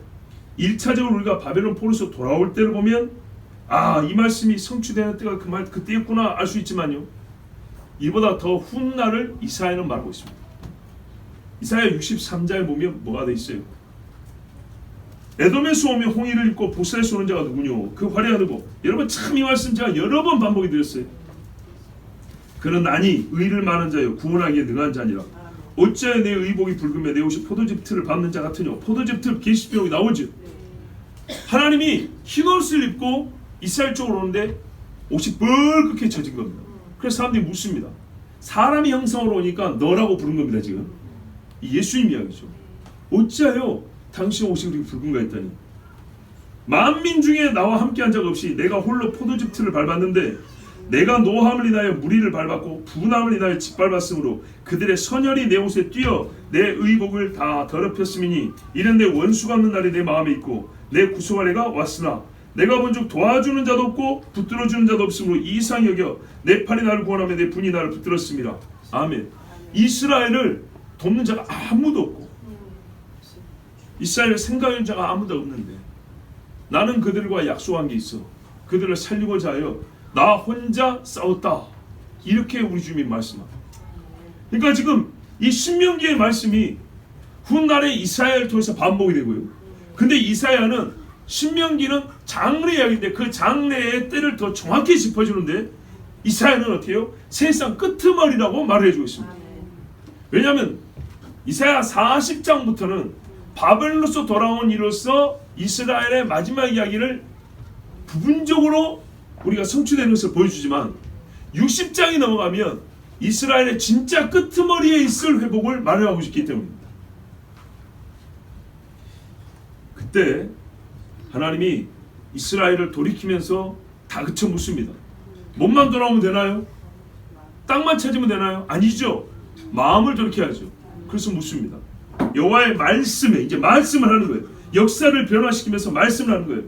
1차적으로 우리가 바벨론 포로에서 돌아올 때를 보면 이 말씀이 성취되는 때가 그때였구나 알 수 있지만요. 이보다 더 훗날을 이사야는 말하고 있습니다. 이사야 63장에 보면 뭐가 돼 있어요? 에돔에서 오며 홍해를 입고 보스에서 오는 자가 누구뇨? 그 화려한 누구? 여러분 참 이 말씀 제가 여러 번 반복해 드렸어요. 그는 아니 의를 많은 자요 구원하기에 능한 자니라. 어찌하여 내 의복이 붉으며 내 옷이 포도즙 틀을 밟는 자 같으뇨? 포도즙 틀 계시록이 나오죠. 하나님이 흰옷을 입고 이스라엘 쪽으로 오는데 옷이 뻘겋게 젖은 겁니다. 그래서 사람들이 묻습니다. 사람의 형상으로 오니까 너라고 부른 겁니다. 지금 예수님 이야기죠. 어찌하여 당신 옷이 그렇게 붉은가 했더니 만민 중에 나와 함께한 적 없이 내가 홀로 포도즙 틀을 밟았는데 내가 노함을 인하여 무리를 밟았고 분함을 인하여 짓밟았으므로 그들의 선혈이 내 옷에 뛰어 내 의복을 다 더럽혔음이니 이는 내 원수가 없는 날이 내 마음에 있고 내 구속할 해가 왔으나 내가 본즉 도와주는 자도 없고 붙들어주는 자도 없으므로 이상히 여겨 내 팔이 나를 구원하며 내 분이 나를 붙들었습니다. 아멘. 이스라엘을 돕는 자가 아무도 없고 이스라엘을 생각하는 자가 아무도 없는데 나는 그들과 약속한 게 있어. 그들을 살리고자 하여 나 혼자 싸웠다. 이렇게 우리 주님 말씀합니다. 그러니까 지금 이 신명기의 말씀이 훗날에 이사야를 통해서 반복이 되고요. 근데 이사야는 신명기는 장래 이야기인데 그 장래의 때를 더 정확히 짚어주는데 이사야는 어떻게 해요? 세상 끄트머리라고 말을 해주고 있습니다. 왜냐하면 이사야 40장부터는 바벨론으로서 돌아온 이로써 이스라엘의 마지막 이야기를 부분적으로 우리가 성취되는 것을 보여주지만 60장이 넘어가면 이스라엘의 진짜 끄트머리에 있을 회복을 말하고 있기 때문입니다. 그때 하나님이 이스라엘을 돌이키면서 다 그쳐 묻습니다. 몸만 돌아오면 되나요? 땅만 찾으면 되나요? 아니죠. 마음을 돌이켜야죠. 그래서 묻습니다. 여호와의 말씀에 이제 말씀을 하는 거예요. 역사를 변화시키면서 말씀을 하는 거예요.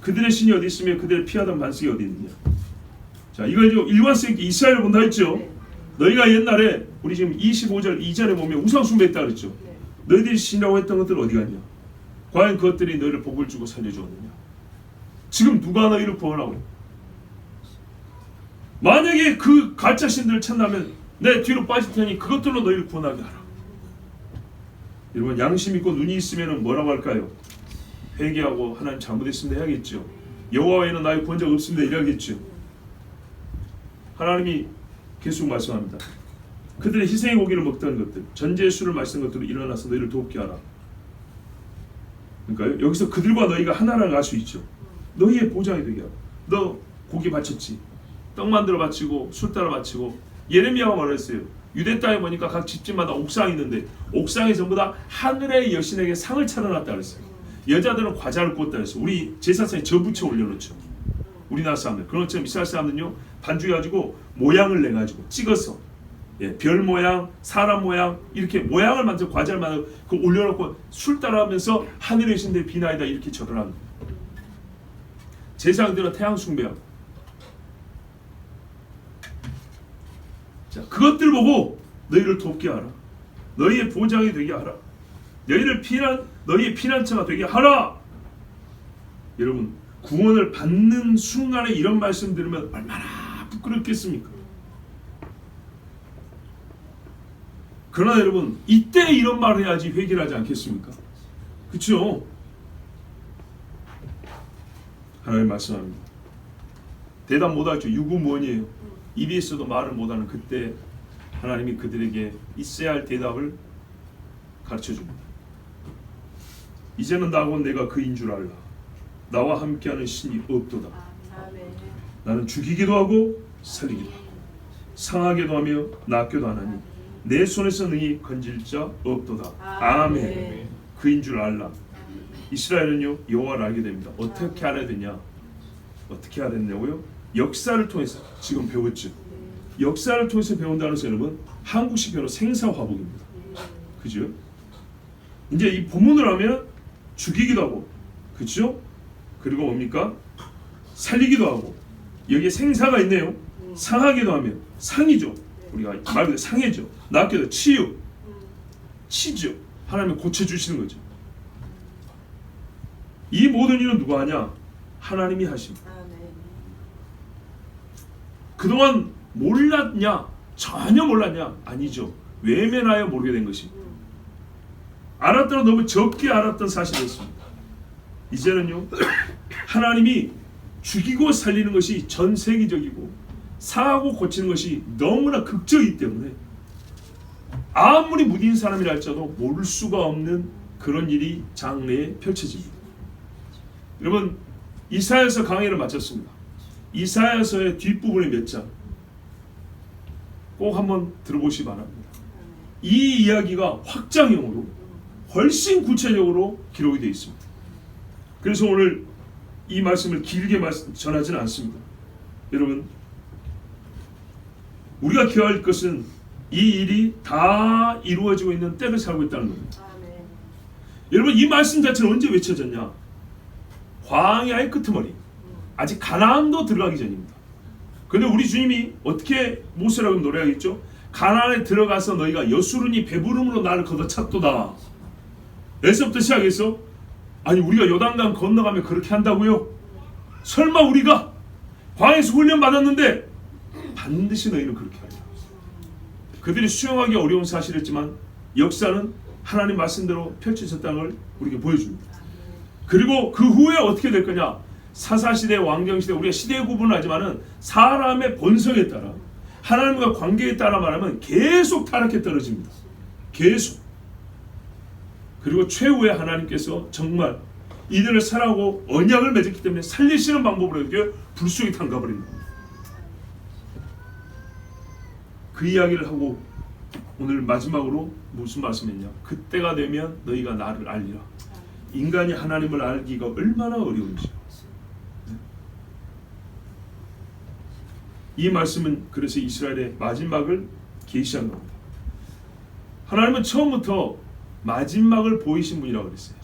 그들의 신이 어디 있으며 그들의 피하던 반석이 어디 있느냐. 자, 이거 이제 일관성 있게 이스라엘을 본다 했죠. 너희가 옛날에 우리 지금 25절 이전에 보면 우상 숭배했다 그랬죠. 너희들이 신이라고 했던 것들 어디 갔냐? 과연 그것들이 너희를 복을 주고 살려주었느냐? 지금 누가 너희를 구원하고? 만약에 그 가짜 신들을 찾나면 내 뒤로 빠질 테니 그것들로 너희를 구원하게 하라. 여러분 양심 있고 눈이 있으면 뭐라고 할까요? 회개하고 하나님 잘못했습니다 해야겠죠. 여호와 외에는 나의 구원자가 없습니다 이래야겠죠. 하나님이 계속 말씀합니다. 그들의 희생의 고기를 먹던 것들, 전제의 술을 마시던 것들로 일어나서 너희를 돕게 하라. 그러니까 여기서 그들과 너희가 하나라고 할 수 있죠. 너희의 보장이 되게 하라. 너 고기 바쳤지, 떡 만들어 바치고 술 따라 바치고. 예레미야가 말했어요. 유대 땅에 보니까 각 집집마다 옥상이 있는데 옥상에 전부 다 하늘의 여신에게 상을 차려놨다 그랬어요. 여자들은 과자를 구웠다 그랬어요. 우리 제사상에 저부채 올려놓죠. 우리나라 사람들. 그런 것처럼 이스라엘 사람들은요 반죽해가지고 모양을 내가지고 찍어서 별 모양, 사람 모양 이렇게 모양을 만들어 과자를 만들어 그 올려놓고 술 따라하면서 하늘의 여신들의 비나이다 이렇게 절을 합니다. 제사장들은 태양 숭배하고. 자, 그것들 보고 너희를 돕게 하라. 너희의 보장이 되게 하라. 너희의 피난처가 되게 하라. 여러분 구원을 받는 순간에 이런 말씀 들으면 얼마나 부끄럽겠습니까? 그러나 여러분 이때 이런 말을 해야지 회개를 하지 않겠습니까? 그렇죠? 하나님 말씀합니다. 대답 못하죠. 유구무원이에요. 입이 있어도 말을 못하는 그때 하나님이 그들에게 있어야 할 대답을 가르쳐줍니다. 이제는 나고 내가 그인 줄 알라. 나와 함께하는 신이 없도다. 나는 죽이기도 하고 살리기도 하고 상하게도 하며 낫게도 하나니 내 손에서 능히 건질 자 없도다. 아멘. 그인 줄 알라. 이스라엘은요 여호와를 알게 됩니다. 어떻게 알아야 되냐? 어떻게 알아야 되냐고요? 역사를 통해서 지금 배웠죠. 역사를 통해서 배운다는 것은 여러분 한국식 표현으로 생사화복입니다. 그죠? 이제 이 본문을 하면 죽이기도 하고, 그렇죠? 그리고 뭡니까? 살리기도 하고. 여기에 생사가 있네요. 상하기도 하며 상이죠. 우리가 말 그대로 상해죠. 낫게도 치유, 치죠. 하나님이 고쳐주시는 거죠. 이 모든 일은 누가 하냐? 하나님이 하십니다. 그동안 몰랐냐? 전혀 몰랐냐? 아니죠. 외면하여 모르게 된 것입니다. 알았더라도 너무 적게 알았던 사실이었습니다. 이제는요 하나님이 죽이고 살리는 것이 전 세계적이고 사하고 고치는 것이 너무나 극적이기 때문에 아무리 무디인 사람이라 할지라도 모를 수가 없는 그런 일이 장래에 펼쳐집니다. 여러분 이사야서 강의를 마쳤습니다. 이사야서의 뒷부분의 몇 장 꼭 한번 들어보시기 바랍니다. 이 이야기가 확장형으로 훨씬 구체적으로 기록이 되어 있습니다. 그래서 오늘 이 말씀을 길게 전하지는 않습니다. 여러분, 우리가 기억할 것은 이 일이 다 이루어지고 있는 때를 살고 있다는 겁니다. 여러분, 이 말씀 자체는 언제 외쳐졌냐? 광야의 끄트머리, 아직 가나안도 들어가기 전입니다. 근데 우리 주님이 어떻게 모세라고 노래하겠죠? 가나안에 들어가서 너희가 여수르니 배부름으로 나를 걷어찼도다. 에서부터 시작해서, 아니 우리가 요단강 건너가면 그렇게 한다고요? 설마 우리가 광야에서 훈련 받았는데 반드시 너희는 그렇게 하리라. 그들이 수용하기 어려운 사실이었지만 역사는 하나님 말씀대로 펼쳐졌다는 걸 우리에게 보여줍니다. 그리고 그 후에 어떻게 될 거냐? 사사시대, 왕정시대, 우리가 시대 구분하지만은 사람의 본성에 따라, 하나님과 관계에 따라 말하면 계속 타락해 떨어집니다. 계속. 그리고 최후에 하나님께서 정말 이들을 사랑하고 언약을 맺었기 때문에 살리시는 방법으로 이렇게 불속에 담가버립니다. 그 이야기를 하고 오늘 마지막으로 무슨 말씀했냐? 그때가 되면 너희가 나를 알리라. 인간이 하나님을 알기가 얼마나 어려운지. 이 말씀은 그래서 이스라엘의 마지막을 계시한 겁니다. 하나님은 처음부터 마지막을 보이신 분이라고 그랬어요.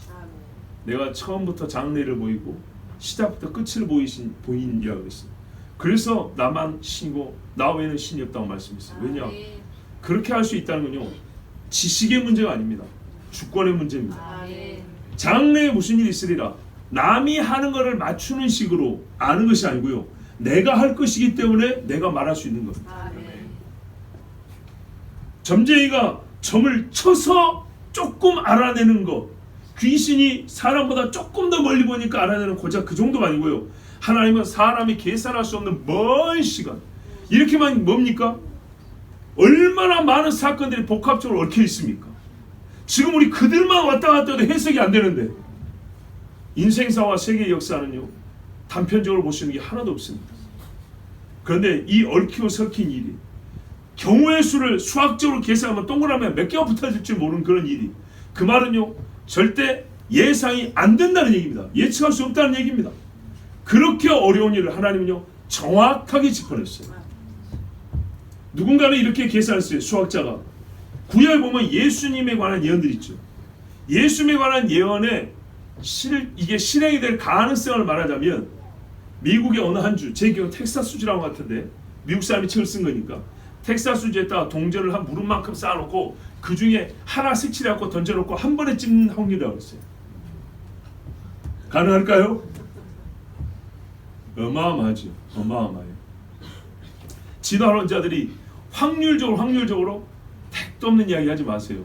내가 처음부터 장래를 보이고 시작부터 끝을 보인이라고 그랬어요. 그래서 나만 신이고 나 외에는 신이 없다고 말씀했어요. 왜냐? 그렇게 할 수 있다는 건요, 지식의 문제가 아닙니다. 주권의 문제입니다. 장래에 무슨 일이 있으리라, 남이 하는 것을 맞추는 식으로 아는 것이 아니고요, 내가 할 것이기 때문에 내가 말할 수 있는 겁니다. 점쟁이가 점을 쳐서 조금 알아내는 것, 귀신이 사람보다 조금 더 멀리 보니까 알아내는 고작 그 정도가 아니고요, 하나님은 사람이 계산할 수 없는 먼 시간, 이렇게만 뭡니까? 얼마나 많은 사건들이 복합적으로 얽혀 있습니까? 지금 우리 그들만 왔다 갔다 해도 해석이 안 되는데, 인생사와 세계의 역사는요, 단편적으로 볼 수 있는 게 하나도 없습니다. 그런데 이 얽히고 섞인 일이, 경우의 수를 수학적으로 계산하면 동그라미 몇 개가 붙어질 줄 모르는 그런 일이, 그 말은요, 절대 예상이 안 된다는 얘기입니다. 예측할 수 없다는 얘기입니다. 그렇게 어려운 일을 하나님은요, 정확하게 짚어냈어요. 누군가는 이렇게 계산했어요. 수학자가 구약에 보면 예수님에 관한 예언들이 있죠. 예수님에 관한 예언에 이게 실행이 될 가능성을 말하자면, 미국의 어느 한 주, 제 기억은 텍사스주라고 같은데, 미국 사람이 책을 쓴 거니까 텍사스주에다가 동전을 한 무릎만큼 쌓아놓고 그 중에 하나 색칠해갖고 던져놓고 한 번에 찍는 확률이라고 했어요. 가능할까요? 어마어마하죠. 어마어마해요. 진화론자들이 확률적으로 택도 없는 이야기 하지 마세요.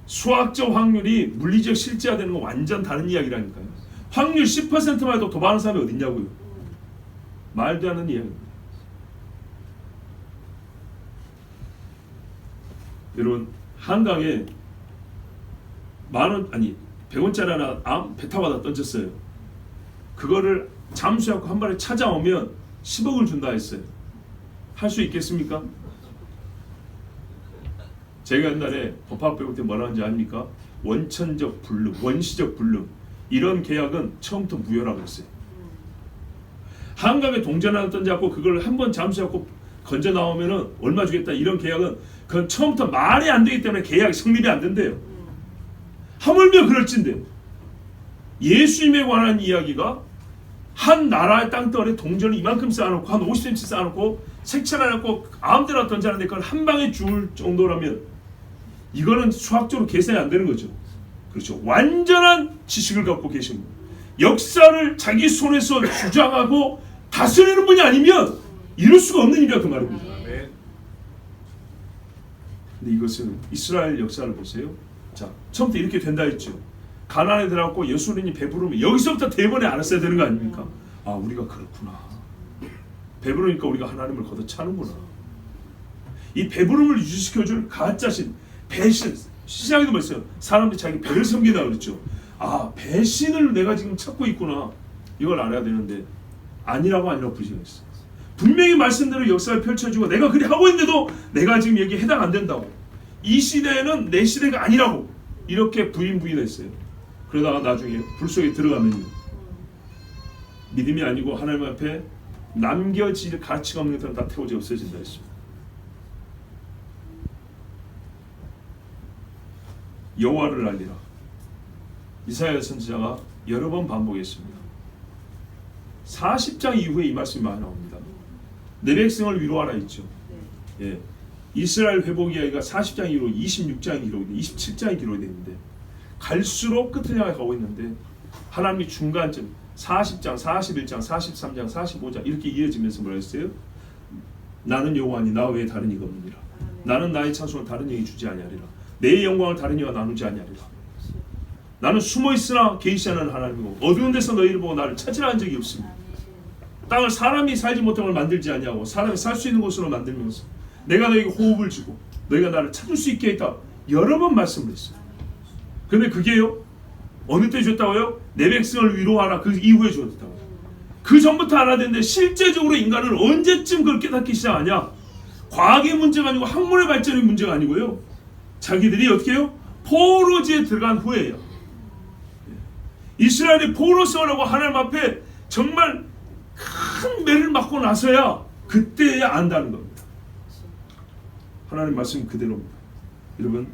수학적 확률이 물리적 실제화되는 건 완전 다른 이야기라니까요. 확률 10%만 해도 도박하는 사람이 어딨냐고요. 말도 안 되는 이야기입니다. 여러분, 한강에 100원짜리 하나 배 타고 가다 던졌어요. 그거를 잠수하고 한 마리 찾아오면 10억을 준다 했어요. 할 수 있겠습니까? 제가 옛날에 법학 배울 때 뭐라 하는지 아닙니까? 원천적 불능, 원시적 불능, 이런 계약은 처음부터 무효라고 했어요. 한강에 동전 하나 던져갖고 그걸 한번 잠수하고 건져 나오면은 얼마 주겠다, 이런 계약은 그건 처음부터 말이 안 되기 때문에 계약이 성립이 안 된대요. 하물며 그럴진데, 예수님에 관한 이야기가 한 나라의 땅덩어리에 동전을 이만큼 쌓아놓고 한 50cm 쌓아놓고 색칠해놓고 아무데나 던져놨는데 그걸 한 방에 줄 정도라면, 이거는 수학적으로 계산이 안 되는 거죠. 그렇죠. 완전한 지식을 갖고 계신 분, 역사를 자기 손에서 주장하고 다스리는 분이 아니면 이룰 수가 없는 일이야, 그 말입니다. 근데 이것은 이스라엘 역사를 보세요. 자, 처음부터 이렇게 된다 했죠. 가나안에 들어가고 여수린이 배부르면 여기서부터 대번에 알았어야 되는 거 아닙니까? 아, 우리가 그렇구나. 배부르니까 우리가 하나님을 걷어차는구나. 이 배부름을 유지시켜줄 가짜신, 배신, 시장에도 봤어요. 사람들이 자기 배를 섬기다 그랬죠. 아, 배신을 내가 지금 찾고 있구나. 이걸 알아야 되는데 아니라고 부르시겠어요. 분명히 말씀대로 역사가 펼쳐지고 내가 그리 하고 있는데도 내가 지금 여기에 해당 안 된다고. 이 시대는 내 시대가 아니라고. 이렇게 부인했어요. 그러다가 나중에 불 속에 들어가면요. 믿음이 아니고 하나님 앞에 남겨질 가치가 없는 것들은 다 태워져 없어진다 했습니다. 여호와를 알리라. 이사야 선지자가 여러 번 반복했습니다. 40장 이후에 이 말씀이 많이 나옵니다. 내 백성을 위로하라 했죠. 예. 이스라엘 회복 이야기가 40장 이후로 26장이 기록이 돼, 27장이 기록이 되는데 갈수록 끝을 향해 가고 있는데 하나님이 중간쯤 40장, 41장, 43장, 45장 이렇게 이어지면서 뭐라 했어요? 나는 여호와니 나 외에 다른 이가 없느니라. 나는 나의 찬송을 다른 이에게 주지 아니하리라. 내 영광을 다른 이와 나누지 아니하리라. 나는 숨어있으나 계시하는 하나님이고 어두운 데서 너희를 보고 나를 찾으라 한 적이 없습니다. 땅을 사람이 살지 못한 걸 만들지 아니하고 사람이 살 수 있는 곳으로 만들면서 내가 너에게 호흡을 주고 너희가 나를 찾을 수 있게 했다. 여러 번 말씀을 했어요. 근데 그게요 어느 때 줬다고요? 내 백성을 위로하라. 그 이후에 줬다고요. 그 전부터 알아야 되는데 실제적으로 인간은 언제쯤 그걸 깨닫기 시작하냐? 과학의 문제가 아니고 학문의 발전의 문제가 아니고요. 자기들이 어떻게 해요? 포로지에 들어간 후에요. 이스라엘이 포로 생활하고 하나님 앞에 정말 큰 매를 맞고 나서야 그때야 안다는 겁니다. 하나님 말씀 그대로입니다. 여러분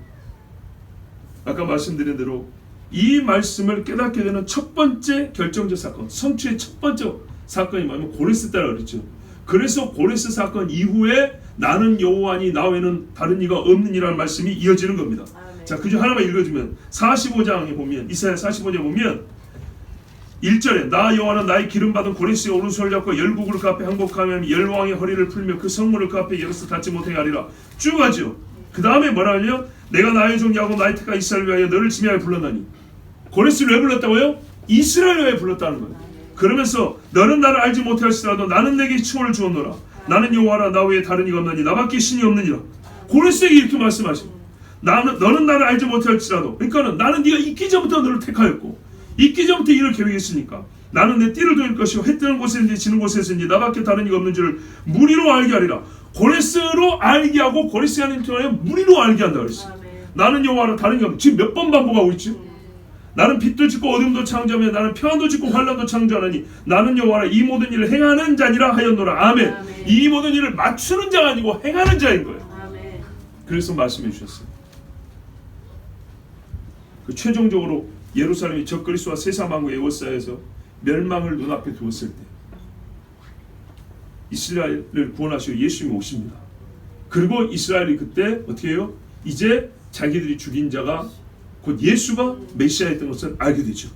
아까 말씀드린 대로 이 말씀을 깨닫게 되는 첫 번째 결정적 사건, 성취의 첫 번째 사건이 뭐냐면 고레스 때라 그랬죠. 그래서 고레스 사건 이후에 나는 여호와니 나 외에는 다른 이가 없느니라는 말씀이 이어지는 겁니다. 자, 그중 하나만 읽어주면 45장에 보면 이사야 45장에 보면 1절에 나 여호와는 나의 기름받은 고레스의 오른손을 잡고 열국을 그 앞에 항복하며 열왕의 허리를 풀며 그 성문을 그 앞에 열어서 닫지 못하게 하리라. 쭉 하죠. 그 다음에 뭐라 하냐? 내가 나의 종 야곱 나의 택한 이스라엘을 위하여 너를 지명하여 불렀나니. 고레스를 왜 불렀다고요? 이스라엘을 위하여 불렀다는 거예요. 그러면서 너는 나를 알지 못할지라도 나는 내게 칭호를 주었노라. 나는 여호와라 나 외에 다른 이가 없나니 나밖에 신이 없느니라. 고레스에게 이렇게 말씀하시고 너는 나를 알지 못할지라도 그러니까는 나는 네가 있기 전부터 너를 택하였고 있기 전부터 일을 계획했으니까 나는 내 띠를 돌릴 것이고 해 뜨는 곳에든지 지는 곳에든지 나밖에 다른 이가 없는 줄을 무리로 알게 하리라. 고레스로 알게 하고 고레스의 하나님 통하여 무리로 알게 한다 그랬어요. 나는 여호와라 다른 이가 없는 지금 몇 번 반복하고 있지? 나는 빛도 짓고 어둠도 창조하며 나는 평안도 짓고 환란도 창조하나니 나는 여호와라 이 모든 일을 행하는 자니라 하였노라. 아멘. 아멘. 이 모든 일을 맞추는 자가 아니고 행하는 자인 거예요. 아멘. 그래서 말씀해 주셨어요. 그 최종적으로 예루살렘이 적그리스도와 세상 만국의 에워싸여서 멸망을 눈앞에 두었을 때 이스라엘을 구원하시고 예수님이 오십니다. 그리고 이스라엘이 그때 어떻게 해요? 이제 자기들이 죽인 자가 곧 예수가 메시아였던 것을 알게 되죠.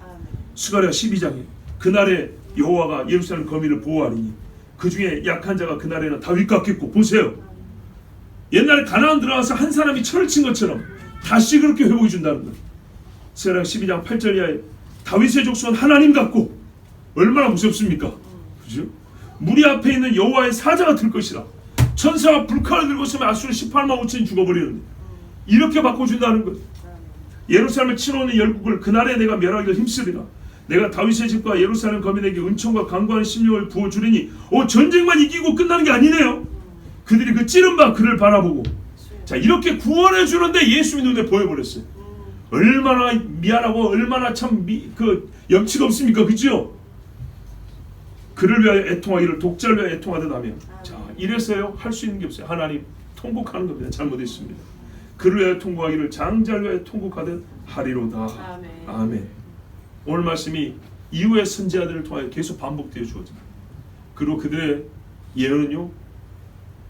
스가랴 12장에 그날에 여호와가 예루살렘 거민을 보호하리니 그 중에 약한 자가 그날에는 다윗 같겠고 보세요. 옛날에 가나안 들어가서 한 사람이 철을 친 것처럼 다시 그렇게 회복해 준다는 거예요. 스가랴 12장 8절 이하에 다윗의 족속은 하나님 같고 얼마나 무섭습니까? 그죠? 무리 앞에 있는 여호와의 사자가 들 것이라. 천사가 불칼을 들고 있으면 아수르 18만 5천이 죽어버리는데 이렇게 바꿔준다는 거예요. 예루살렘을 치러오는 열국을 그날에 내가 멸하기를 힘쓰리라. 내가 다윗의 집과 예루살렘 거민에게 은총과 강구하는 심령을 부어주리니 전쟁만 이기고 끝나는 게 아니네요. 그들이 그 찌른 바 그를 바라보고 자 이렇게 구원해 주는데 예수님 눈에 보여버렸어요. 얼마나 미안하고 얼마나 참 염치가 없습니까? 그죠? 그를 위하여 애통하기를 독자를 위하여 애통하듯 하며 자 이래서요 할 수 있는 게 없어요. 하나님 통곡하는 겁니다. 잘못했습니다. 그를 위하여 통곡하기를 장자를 위하여 통곡하듯 하리로다. 아멘. 아멘. 오늘 말씀이 이후의 선지자들을 통하여 계속 반복되어 주어집니다. 그리고 그들의 예언은요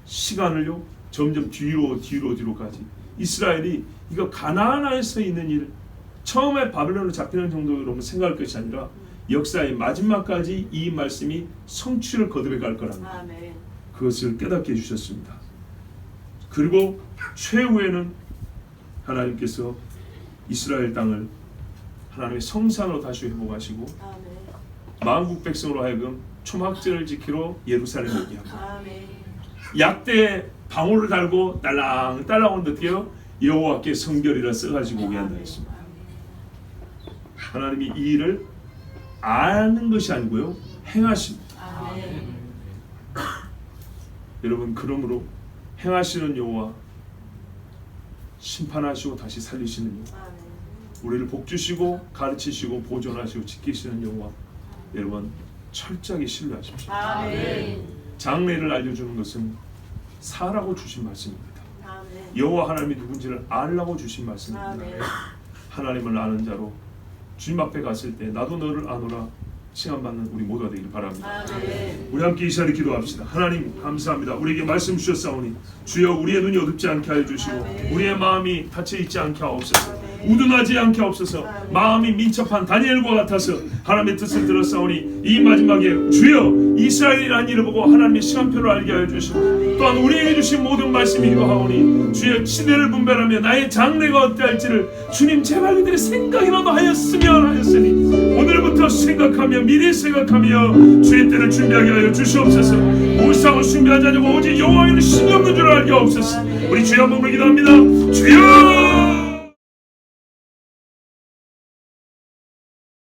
시간을요 점점 뒤로까지 이스라엘이 이거 가나안에서 있는 일 처음에 바벨론으로 잡히는 정도로 생각할 것이 아니라 역사의 마지막까지 이 말씀이 성취를 거듭해 갈 거라는 그것을 깨닫게 해주셨습니다. 그리고 최후에는 하나님께서 이스라엘 땅을 하나님의 성산으로 다시 회복하시고 만국 백성으로 하여금 초막절을 지키러 예루살렘에 오게 합니다. 약대에 방울을 달고 딸랑딸랑 오는데 어떻게요? 여호와께 성결이라 써가지고 오게 한다 했습니다. 하나님이 이 일을 아는 것이 아니고요 행하십니다. 여러분, 그러므로 행하시는 여호와, 심판하시고 다시 살리시는 여호와, 우리를 복주시고 가르치시고 보존하시고 지키시는 여호와, 여러분 철저하게 신뢰하십시오. 장래를 알려주는 것은 사라고 주신 말씀입니다. 여호와 하나님이 누군지를 알라고 주신 말씀입니다. 하나님을 아는 자로 주님 앞에 갔을 때 나도 너를 아노라 칭함받는 우리 모두가 되길 바랍니다. 우리 함께 이 시간에 기도합시다. 하나님 감사합니다. 우리에게 말씀 주셨사오니 주여 우리의 눈이 어둡지 않게 하여 주시고 우리의 마음이 닫혀 있지 않게 하옵소서. 우둔하지 않게 하옵소서. 마음이 민첩한 다니엘과 같아서 하나님의 뜻을 들었사오니 이 마지막에 주여 이스라엘이라는 이를 보고 하나님의 시간표를 알게 하여 주시고 또한 우리에게 주신 모든 말씀이기도 하오니 주여 시대를 분별하며 나의 장래가 어떠할지를 주님 제발 그들의 생각이라도 하였으니 오늘부터 생각하며 미래 생각하며 주의 때를 준비하게 하여 주시옵소서. 우상을 숭배하지 않고 오직 여호와에는 신이 없는 줄 알게 하옵소서. 우리 주여 한번 기도합니다. 주여